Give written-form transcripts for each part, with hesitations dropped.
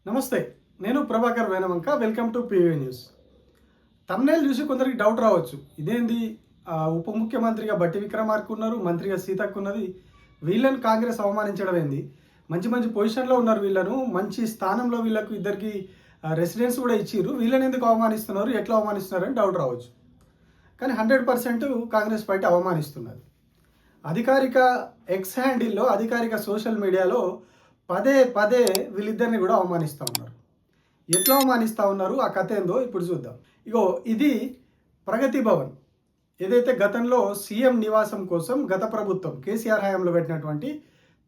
నమస్తే, నేను Prabhakar Venavanka. Welcome to PV news. Thumbnail చూసి కొందరికి డౌట్ రావచ్చు, ఇదేంది ఉప ముఖ్యమంత్రిగా బట్టి విక్రమార్క ఉన్నారు, మంత్రిగా సీతక్క ఉన్నది, వీళ్ళని కాంగ్రెస్ అవమానించడం ఏంది? మంచి మంచి పొజిషన్లో ఉన్నారు, వీళ్ళను మంచి స్థానంలో వీళ్ళకు ఇద్దరికి రెసిడెన్స్ కూడా ఇచ్చిర్రు, వీళ్ళని ఎందుకు అవమానిస్తున్నారు, ఎట్లా అవమానిస్తున్నారు అని డౌట్ రావచ్చు. కానీ 100% కాంగ్రెస్ పార్టీ అవమానిస్తున్నది. అధికారిక ఎక్స్ హ్యాండిల్లో, అధికారిక సోషల్ మీడియాలో పదే పదే వీళ్ళిద్దరిని కూడా అవమానిస్తూ ఉన్నారు. ఎట్లా అవమానిస్తూ ఉన్నారు, ఆ కథ ఏందో ఇప్పుడు చూద్దాం. ఇగో ఇది ప్రగతి భవన్, ఏదైతే గతంలో సీఎం నివాసం కోసం గత ప్రభుత్వం కేసీఆర్ హయాంలో పెట్టినటువంటి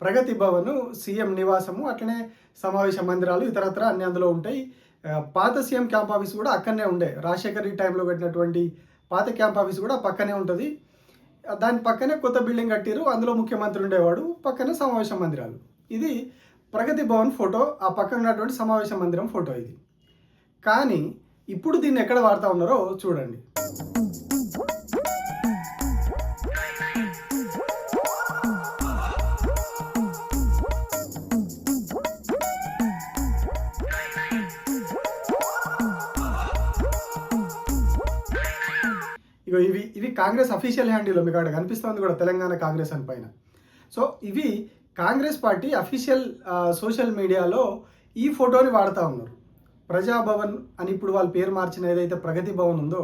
ప్రగతి భవన్, సీఎం నివాసము, అట్లనే సమావేశ మందిరాలు ఇతరత్ర అన్ని అందులో ఉంటాయి. పాత సీఎం క్యాంప్ ఆఫీస్ కూడా అక్కడనే ఉండే, రాజశేఖర్ రెడ్డి టైంలో పెట్టినటువంటి పాత క్యాంప్ ఆఫీస్ కూడా పక్కనే ఉంటుంది. దాని పక్కనే కొత్త బిల్డింగ్ కట్టిరు, అందులో ముఖ్యమంత్రి ఉండేవాడు, పక్కనే సమావేశ మందిరాలు. ఇది ప్రగతి భవన్ ఫోటో, ఆ పక్కన ఉన్నటువంటి సమావేశ మందిరం ఫోటో ఇది. కానీ ఇప్పుడు దీన్ని ఎక్కడ వాడుతూ ఉన్నారో చూడండి. ఇగో ఇవి కాంగ్రెస్ అఫీషియల్ హ్యాండిల్లో మీకు అక్కడ కనిపిస్తుంది కూడా, తెలంగాణ కాంగ్రెస్ అని పైన. సో ఇవి కాంగ్రెస్ పార్టీ అఫీషియల్ సోషల్ మీడియాలో ఈ ఫోటోని వాడుతూ ఉన్నారు. ప్రజాభవన్ అని ఇప్పుడు వాళ్ళ పేరు మార్చిన ఏదైతే ప్రగతి భవన్ ఉందో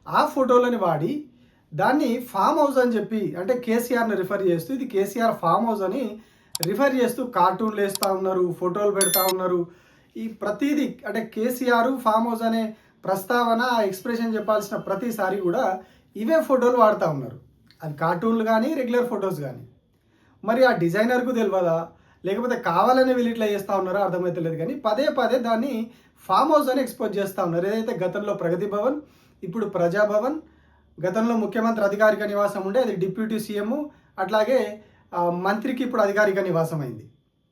ఆ ఫోటోలని వాడి దాన్ని ఫామ్ హౌస్ అని చెప్పి, అంటే కేసీఆర్ని రిఫర్ చేస్తూ ఇది కేసీఆర్ ఫామ్ హౌస్ అని రిఫర్ చేస్తూ కార్టూన్లు వేస్తూ ఉన్నారు, ఫోటోలు పెడతా ఉన్నారు. ఈ ప్రతిదీ అంటే కేసీఆర్ ఫామ్ హౌస్ అనే ప్రస్తావన, ఎక్స్ప్రెషన్ చెప్పాల్సిన ప్రతిసారి కూడా ఇవే ఫోటోలు వాడుతూ ఉన్నారు. అది కార్టూన్లు కానీ రెగ్యులర్ ఫొటోస్ కానీ. మరి ఆ డిజైనర్కు తెలియదా, లేకపోతే కావాలనే వీళ్ళు ఇట్లా చేస్తూ ఉన్నారో అర్థమవుతలేదు. కానీ పదే పదే దాన్ని ఫామ్ హౌస్ అని ఎక్స్పోజ్ చేస్తూ ఉన్నారు. ఏదైతే గతంలో ప్రగతి భవన్, ఇప్పుడు ప్రజాభవన్, గతంలో ముఖ్యమంత్రి అధికారిక నివాసం ఉండే అది డిప్యూటీ సీఎం, అట్లాగే మంత్రికి ఇప్పుడు అధికారిక నివాసం అయింది.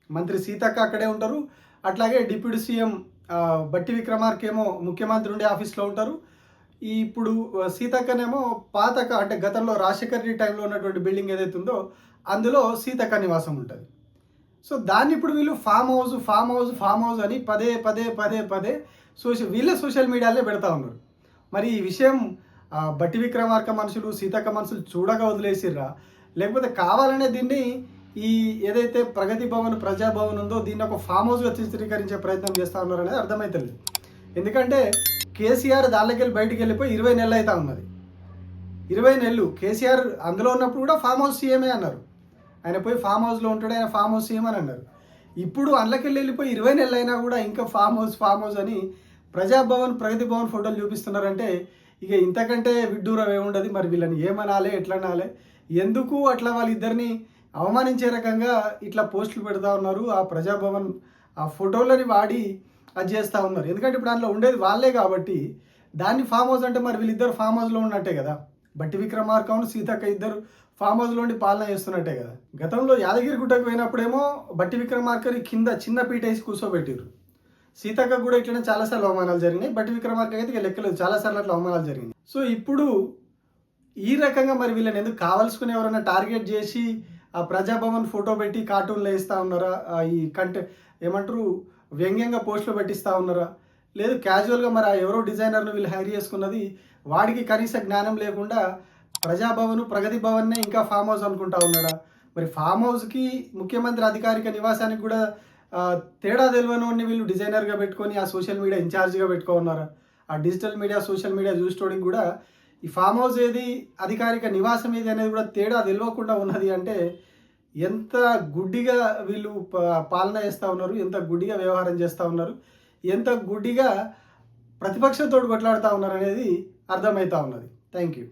మంత్రి సీతక్క అక్కడే ఉంటారు, అట్లాగే డిప్యూటీ సీఎం బట్టి విక్రమార్క ఏమో ముఖ్యమంత్రి ఉండే ఆఫీస్లో ఉంటారు. ఇప్పుడు సీతక్కనేమో అంటే గతంలో రాజశేఖర్ రెడ్డి టైంలో ఉన్నటువంటి బిల్డింగ్ ఏదైతే ఉందో అందులో సీతక్క నివాసం ఉంటుంది. సో దాన్ని ఇప్పుడు వీళ్ళు ఫామ్ హౌస్ అని పదే పదే పదే పదే వీళ్ళే సోషల్ మీడియాలో పెడతా ఉన్నారు. మరి ఈ విషయం బట్టి విక్రమార్క మనుషులు, సీతక్క మనుషులు చూడగా వదిలేసిర్రా, లేకపోతే కావాలనే దీన్ని ఈ ఏదైతే ప్రగతి భవన్, ప్రజాభవన్ ఉందో దీన్ని ఒక ఫామ్ హౌస్గా చిత్రీకరించే ప్రయత్నం చేస్తూ ఉన్నారు అనేది అర్థమవుతుంది. ఎందుకంటే కేసీఆర్ దానిలోకి వెళ్ళి బయటికి వెళ్ళిపోయి 20 నెలలు అవుతా ఉన్నది. 20 నెలలు కేసీఆర్ అందులో ఉన్నప్పుడు కూడా ఫామ్ హౌస్ సీఎమే అన్నారు. ఆయన పోయి ఫామ్ హౌస్లో ఉంటాడు, ఆయన ఫామ్ హౌస్ సీఎం అని అన్నారు. ఇప్పుడు అందులోకి వెళ్ళిపోయి 20 నెలలు అయినా కూడా ఇంకా ఫామ్ హౌస్ అని ప్రజాభవన్, ప్రగతి భవన్ ఫోటోలు చూపిస్తున్నారంటే ఇక ఇంతకంటే విడ్డూరం ఏముండదు. మరి వీళ్ళని ఏమనాలి, ఎట్లా అనాలి, ఎందుకు అట్లా వాళ్ళిద్దరిని అవమానించే రకంగా ఇట్లా పోస్టులు పెడతా ఉన్నారు. ఆ ప్రజాభవన్ ఆ ఫోటోలని వాడి అది చేస్తూ ఉన్నారు. ఎందుకంటే ఇప్పుడు అందులో ఉండేది వాళ్ళే కాబట్టి దాన్ని ఫామ్ హౌస్ అంటే మరి వీళ్ళిద్దరు ఫామ్ హౌస్లో ఉన్నట్టే కదా. బట్టి విక్రమార్క, సీతక్క ఇద్దరు ఫామ్ హౌస్లో ఉండి పాలన చేస్తున్నట్టే కదా. గతంలో యాదగిరి గుట్టకు పోయినప్పుడేమో బట్టి విక్రమార్కని కింద చిన్న పీట వేసి కూర్చోబెట్టిరు. సీతక్క కూడా ఇట్లనే చాలాసార్లు అవమానాలు జరిగినాయి. బట్టి విక్రమార్క అయితే లెక్కలేదు, చాలాసార్లు అట్లా అవమానాలు జరిగినాయి. సో ఇప్పుడు ఈ రకంగా మరి వీళ్ళని ఎందుకు కావాల్సుకుని ఎవరైనా టార్గెట్ చేసి ఆ ప్రజాభవన్ ఫోటో పెట్టి కార్టూన్లు వేస్తూ ఉన్నారా, ఈ ఏమంటారు వ్యంగ్యంగా పోస్టులు పెట్టిస్తూ ఉన్నారా, లేదు క్యాజువల్గా మరి ఆ ఎవరో డిజైనర్ను వీళ్ళు హైర్ చేసుకున్నది వాడికి కనీస జ్ఞానం లేకుండా ప్రజాభవన్, ప్రగతి భవన్నే ఇంకా ఫామ్ హౌస్ అనుకుంటా ఉన్నాడా? మరి ఫామ్ హౌస్కి ముఖ్యమంత్రి అధికారిక నివాసానికి కూడా తేడా తెలియని వీళ్ళు డిజైనర్గా పెట్టుకొని ఆ సోషల్ మీడియా ఇన్ఛార్జ్గా పెట్టుకున్నారా? ఆ డిజిటల్ మీడియా, సోషల్ మీడియా చూసుకోవడానికి కూడా ఈ ఫామ్ హౌస్ ఏది, అధికారిక నివాసం ఏది అనేది కూడా తేడా తెలియకుండా ఉన్నది. అంటే ఎంత గుడ్డిగా వీళ్ళు పాలన చేస్తూ ఉన్నారు, ఎంత గుడ్డిగా వ్యవహారం చేస్తూ ఉన్నారు, ఎంత గుడ్డిగా ప్రతిపక్షంతో కొట్లాడుతూ ఉన్నారు అనేది అర్థమవుతూ ఉన్నది. Thank you.